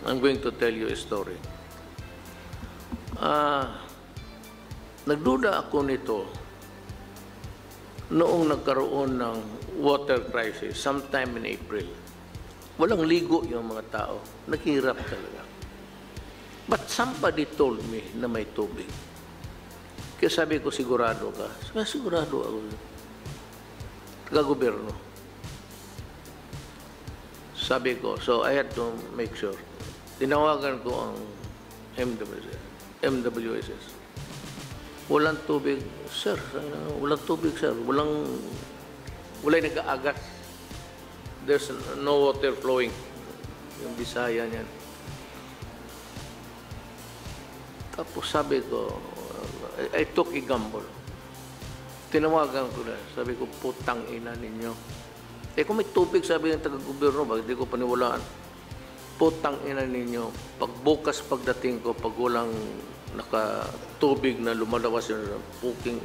I'm going to tell you a story. Nagduda ako nito noong nagkaroon ng water crisis sometime in April. Walang ligo yung mga tao. Naghirap talaga. But somebody told me na may tubig. Kaya sabi ko, sigurado ka? Sigurado ako. Taga-gobyerno. Sabi ko, so I had to make sure. Tinawagan ko ang MWSS. Walang tubig, sir. Walang tubig, sir. Walang nag-aagas. There's no water flowing. Yung Bisaya niyan. Tapos sabi ko, I took a gamble. Tinawagan ko na. Sabi ko, putang ina ninyo. Kung may tubig, sabi ng taga-gobyerno, bakit di ko paniwalaan? Putang ina ninyo. Pagbukas pagdating ko, pag walang nakatubig na lumalabas yun, puking,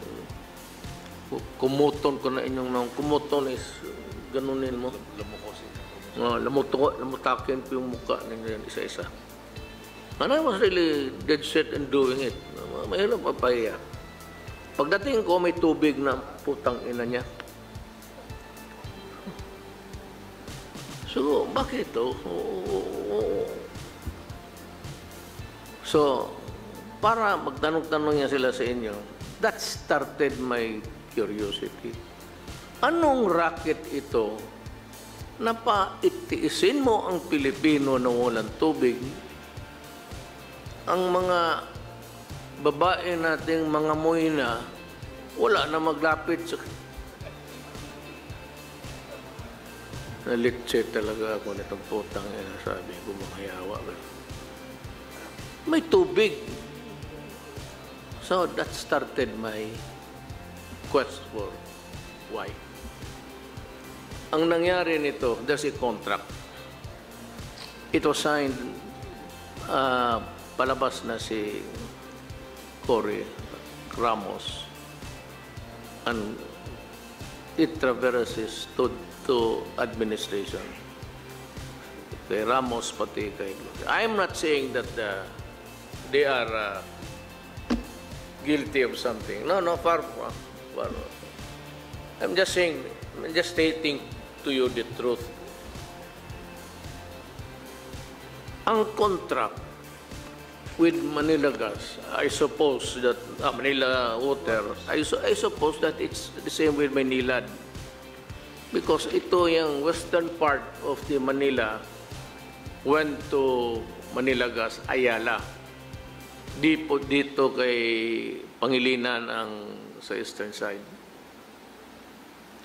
kumuton ko na inyong nang, kumuton is, ganunin mo. Lamutakin ko yung mukha ninyo yan, isa-isa. And I was really dead set in doing it. Mahirap papaya. Pagdating ko, may tubig na putang ina niya. So, bakit ito? So, para magtanong-tanong niya sila sa inyo, that started my curiosity. Anong racket ito na paitiisin mo ang Pilipino na walang tubig? Ang mga babae nating mga muina, wala na maglapit sa... Nalitse talaga ako nitong putang ina, sabi ko, mahayawa. May tubig. So that started my quest for why. Ang nangyari nito, there's a contract. It was signed, palabas na si Cory Ramos, and it traverses to administration. Kay Ramos pati kay Gloria. I'm not saying that they are guilty of something. No, far. I'm just saying, I'm just stating to you the truth. Ang contract with Manila Gas, I suppose that Manila Water, I suppose that it's the same with Manila, because ito yung western part of the Manila went to Manila Gas, Ayala. Dito kay Pangilinan ang sa eastern side.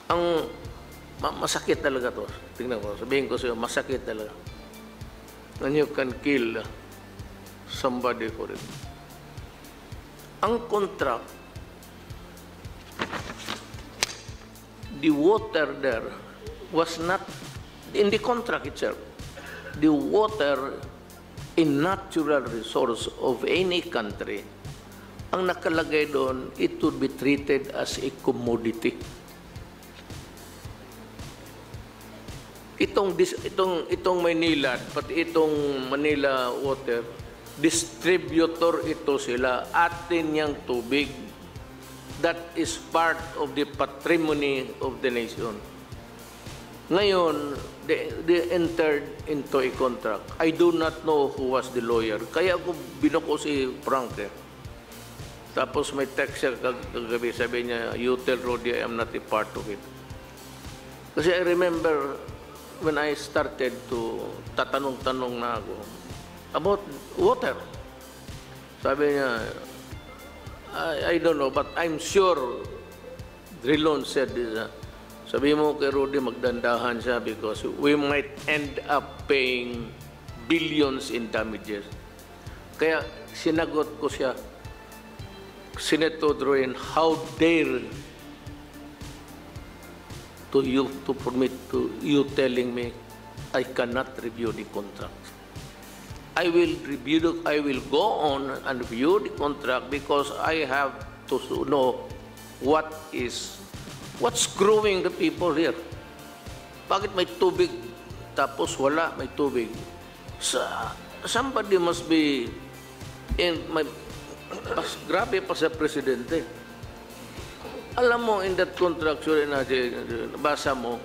Ang masakit talaga to. Tingnan ko, sabihin ko sa'yo, masakit talaga. And you can kill somebody for it. Ang contract, the water there was not, in the contract itself, the water, a natural resource of any country, ang nakalagay doon, it would be treated as a commodity. Itong Manila, pati itong Manila Water, distributor ito sila, atin yung tubig. That is part of the patrimony of the nation. Ngayon, they entered into a contract. I do not know who was the lawyer. Kaya ako binuko si Frank. Tapos may text siya kagabi, sabi niya, you tell Rodi I am not a part of it. Kasi I remember when I started to tatanong-tanong na ako about water. Sabi niya, I don't know, but I'm sure Drilon said this. Sabi mo kay Rudy, magdandahan siya because we might end up paying billions in damages. Kaya sinagot ko siya, Senator Droin, how dare to permit to you telling me I cannot review the contract. I will go on and review the contract because I have to know what's screwing the people here. Bakit may tubig tapos wala may tubig? somebody must be grabe pa sa presidente. Alam mo, in that contract, basa mo,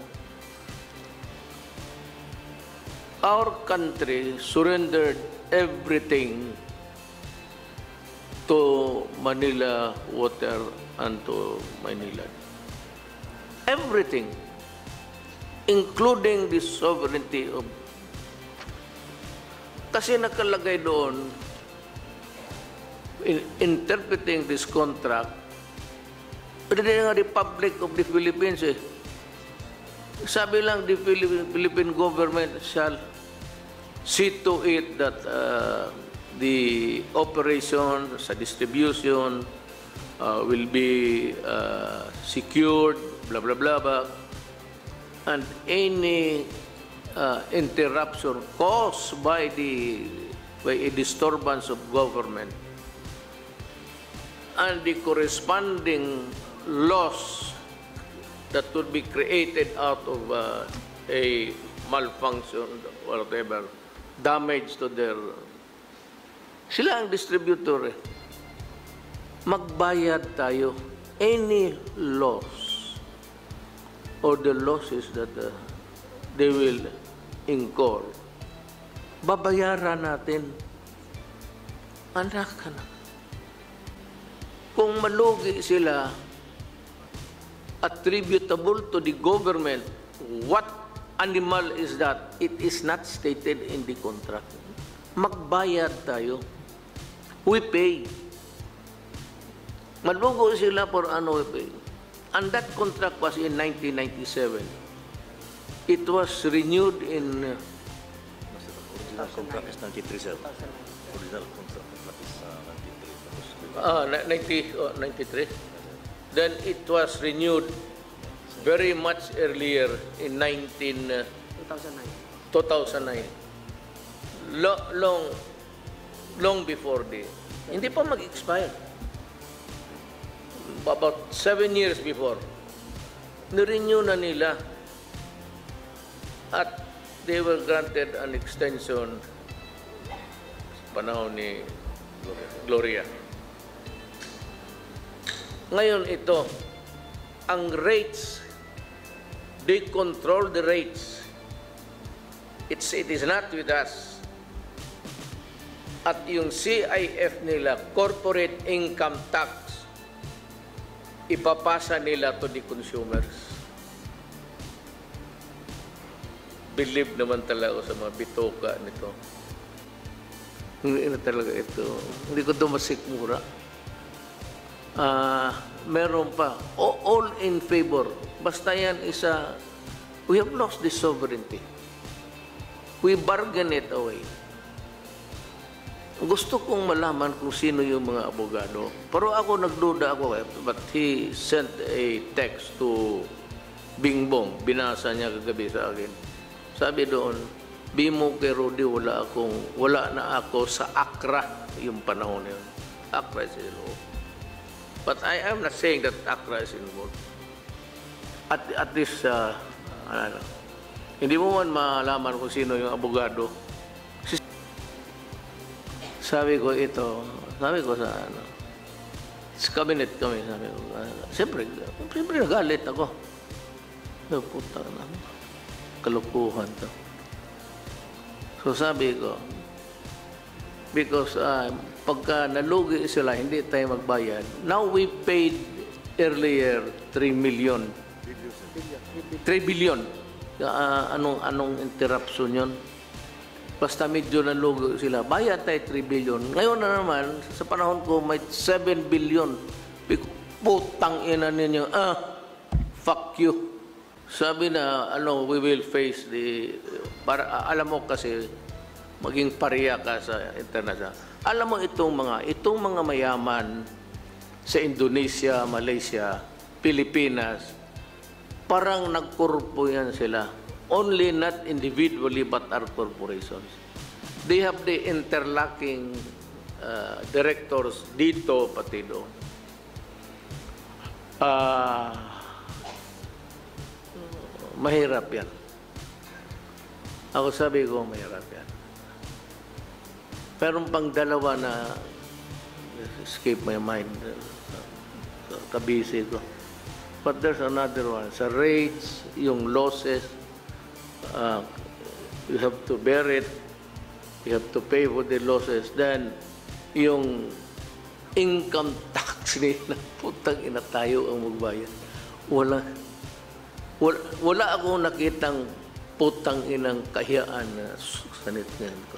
our country surrendered everything to Manila Water and to Manila. Everything, including the sovereignty of... Kasi nakalagay doon, interpreting this contract, pero nga Republic of the Philippines eh. Sabi lang, the Philippine government shall see to it that the operation sa distribution will be secured, blah, blah, blah, blah, and any interruption caused by a disturbance of government and the corresponding loss that would be created out of a malfunction or whatever, damage to their... Sila ang distributor eh. Magbayad tayo. Any loss or the losses that they will incur, babayaran natin. Anak ka na. Kung malugi sila, attributable to the government, what animal is that? It is not stated in the contract. Magbayad tayo. We pay. Malugo sila for ano we pay. And that contract was in 1997. It was renewed in... Original contract is 93, sir. Original contract is 93. Then it was renewed very much earlier in 2009. Long before the... Hindi pa mag-expire. About 7 years before. Nirenew na nila. At they were granted an extension sa panahon ni Gloria. Ngayon ito, ang rates, they control the rates. It is not with us. At yung CIF nila, corporate income tax, ipapasa nila to the consumers. Believe naman talaga ako sa mga bitoka nito. Hindi na talaga ito. Hindi ko dumasik mura. Meron pa. All in favor. Basta yan isa, we have lost the sovereignty. We bargain it away. Gusto kong malaman kung sino yung mga abogado. Pero ako nagduda ako. But he sent a text to Bingbong. Binasa niya kagabi sa akin. Sabi doon, Bimo kay Rudy, wala na ako sa Accra yung panahon yun. Accra is involved. But I am not saying that Accra is involved. At this, hindi mo man malaman kung sino yung abogado. Sabi ko sa cabinet kami, sabi ko, siyempre nagalit ako. Puta na, kalukuhan to. So sabi ko, because pagka nalugi sila, hindi tayo magbayad. Now we paid earlier 3 billion. Anong interruption yun? Basta medyo nalugi sila, bayad tayo 3 billion. Ngayon na naman, sa panahon ko, may 7 billion. Putang ina ninyo, fuck you. Sabi na, we will face the... alam mo kasi, maging pariya ka sa international. Alam mo itong mga mayaman sa Indonesia, Malaysia, Pilipinas, parang nagkorpo yan sila. Only not individually but are corporations. They have the interlocking directors dito pati doon. Mahirap yan. Ako sabi ko, mahirap yan. Meron pang dalawa na escape my mind. Kabisi ko. But there's another one. Sa rates, yung losses, you have to bear it. You have to pay for the losses. Then, yung income tax nila, putang ina tayo ang magbayad. Wala akong nakitang putang inang kahiyaan na sanit ngayon ko.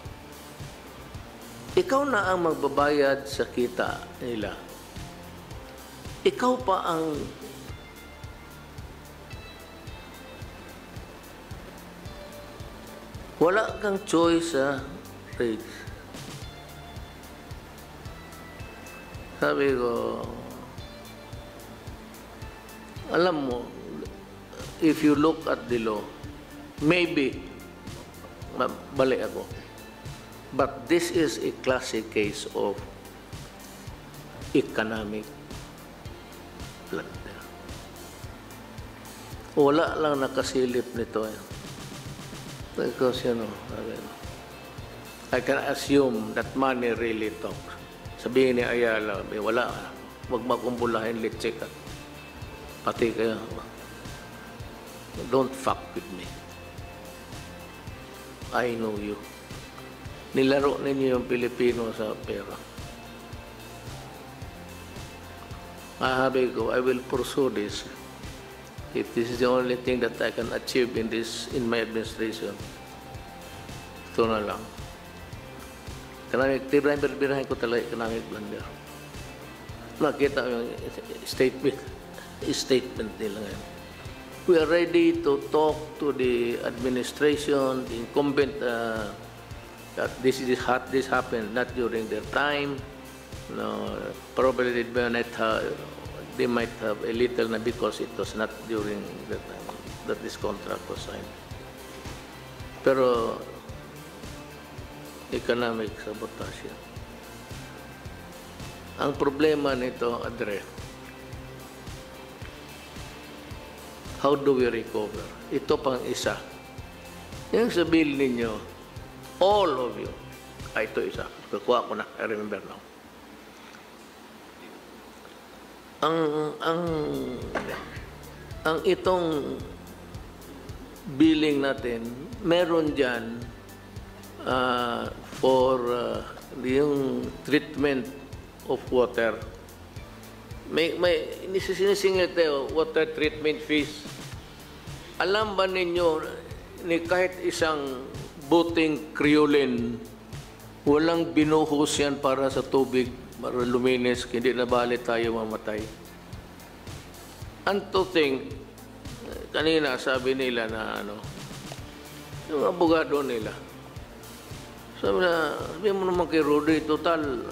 Ikaw na ang magbabayad sa kita nila. Ikaw pa ang wala kang choice sa rates. Sabi ko, alam mo, if you look at the law, maybe, balik ako, but this is a classic case of economic blunder. Wala lang nakasilip nito. Because, I can assume that money really talks. Sabihin ni Ayala, wala, wag makumbulahin, let's check. Pati kayo, don't fuck with me. I know you. Nilaro ninyo yung Pilipino sa pera. Sabi ko, I will pursue this. If this is the only thing that I can achieve in my administration, ito na lang. Birahin ko talaga economic blunder. Nakita yung statement nila ngayon. We are ready to talk to the administration, the incumbent, that this happened not during their time. No, probably they might have a little na because it was not during the time that this contract was signed. Pero economic sabotage yan. Ang problema nito, Adre, how do we recover? Ito pang isa. Yung sabihin ninyo, all of you, ito isa. Kukuha ko na, I remember now. Ang itong billing natin, meron dyan for yung treatment of water. May sinisingil tayo, water treatment fees. Alam ba ninyo, ni kahit isang buting kriolin, walang binuhos yan para sa tubig, para luminis, hindi na bali tayo mamatay. And to think, kanina sabi nila na yung abogado nila, sabi mo naman kay Rudy, total,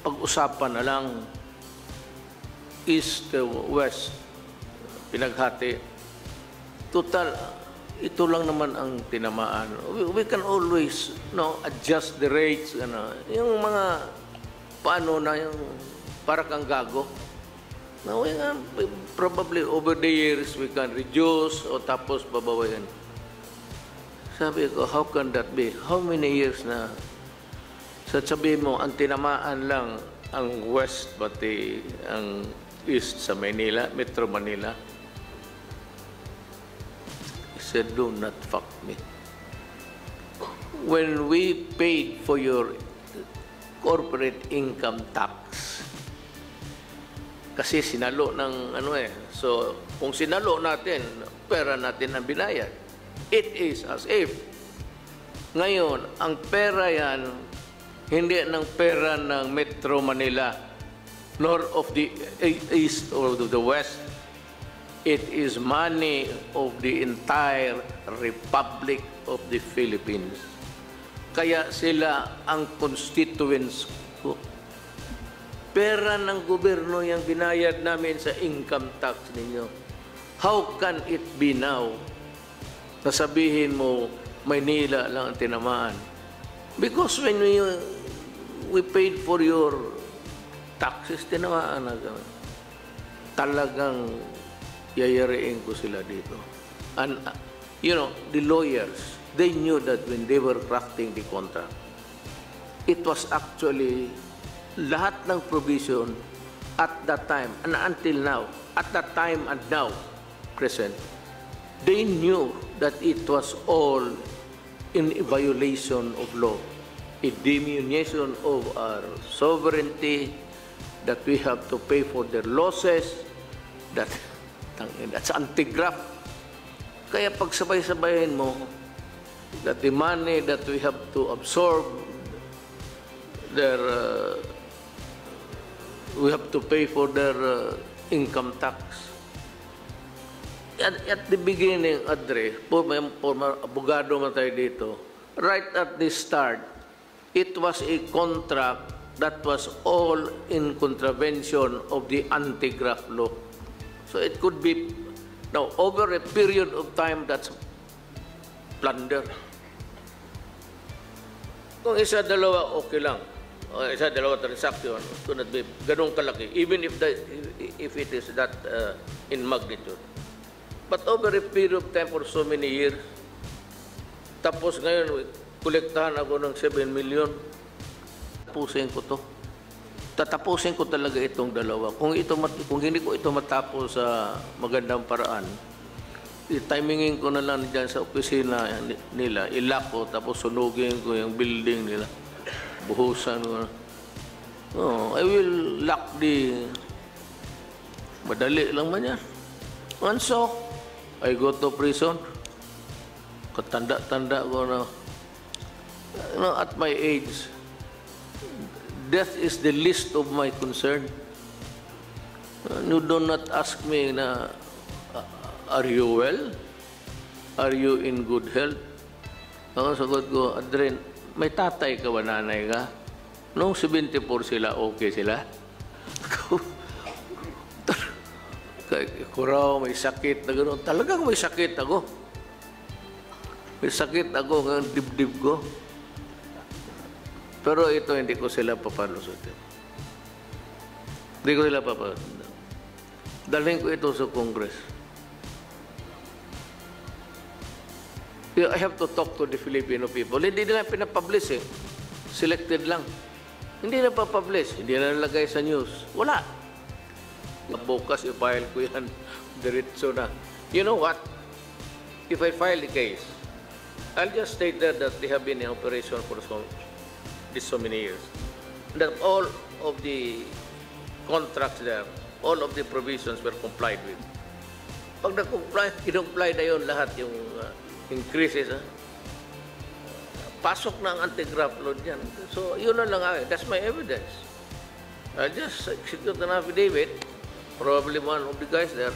pag-usapan na lang, east to west, pinaghati. Total, ito lang naman ang tinamaan. We can always adjust the rates. Yung mga paano na yung para kang gago. Now, probably over the years we can reduce o tapos babawain. Sabi ko, how can that be? How many years na? Sabi mo, ang tinamaan lang ang west, pati ang east sa Manila, Metro Manila. He said, do not fuck me. When we paid for your corporate income tax, kasi sinalo ng so kung sinalo natin, pera natin ang binayad. It is as if ngayon, ang pera yan, hindi ng pera ng Metro Manila, nor of the east or the west. It is money of the entire Republic of the Philippines. Kaya sila ang constituents ko. Pera ng gobyerno yung binayad namin sa income tax ninyo. How can it be now na sabihin mo, Maynila lang ang tinamaan? Because when we paid for your taxes, tinamaan na kami. Talagang yayariin ko sila dito. And, the lawyers, they knew that when they were crafting the contract, it was actually lahat ng provision at that time and until now, at that time and now, present, they knew that it was all in violation of law, a diminution of our sovereignty, that we have to pay for their losses, that's anti-graft. Kaya pag sabay-sabayin mo, that the money that we have to absorb, we have to pay for their income tax. At the beginning, Adre, abogado man tayo dito, right at the start, it was a contract that was all in contravention of the anti-graft law. So it could be, now, over a period of time, that's plunder. Kung isa, dalawa, okay lang. O isa, dalawa transaction, could not be ganun kalaki, even if it is that in magnitude. But over a period of time for so many years, tapos ngayon, kolektahan ako ng 7 million, tapusin ko to. Tatapusin ko talaga itong dalawa. Kung hindi ko ito matapos sa magandang paraan, timingin ko na lang dyan sa opisina nila, ilak ko, tapos sunugin ko yung building nila. Buhusan ko. I will lock the... Madali lang man yan. And so, I go to prison. Katanda-tanda ko na. At my age, death is the least of my concern. You do not ask me na, are you well? Are you in good health? Ako sagot ko, Adren, may tatay ka ba, nanay ka? Noong 74 sila, okay sila? Ko raw, may sakit na gano'n. Talagang may sakit ako. May sakit ako ng dibdib ko. Pero ito, hindi ko sila papalusutin. Hindi ko sila papalusutin. Dalhin ko ito sa Congress. I have to talk to the Filipino people. Hindi nila pinapublish eh. Selected lang. Hindi na papublish. Hindi na nalagay sa news. Wala. Bukas i-file ko yan. Diretso na. You know what? If I file the case, I'll just state there that they have been in operation for so many years. That all of the contracts there, all of the provisions were complied with. Pag in-comply na yun lahat yung increases, pasok na ang anti-graft load yan. So, yun na lang. That's my evidence. I'll just execute an affidavit, probably one of the guys there,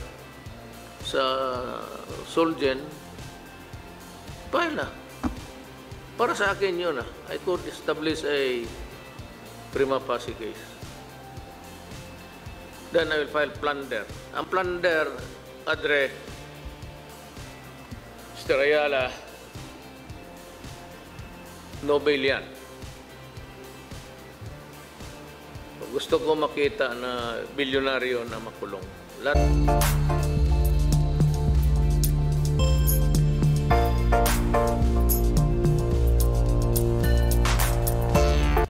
sa Solgen, file na. Para sa akin yun, I could establish a prima facie case. Then I will file plunder. Ang plunder, Adre, Mr. Ayala, Nobel yan. Gusto ko makita na bilyonaryo na makulong. Lahat.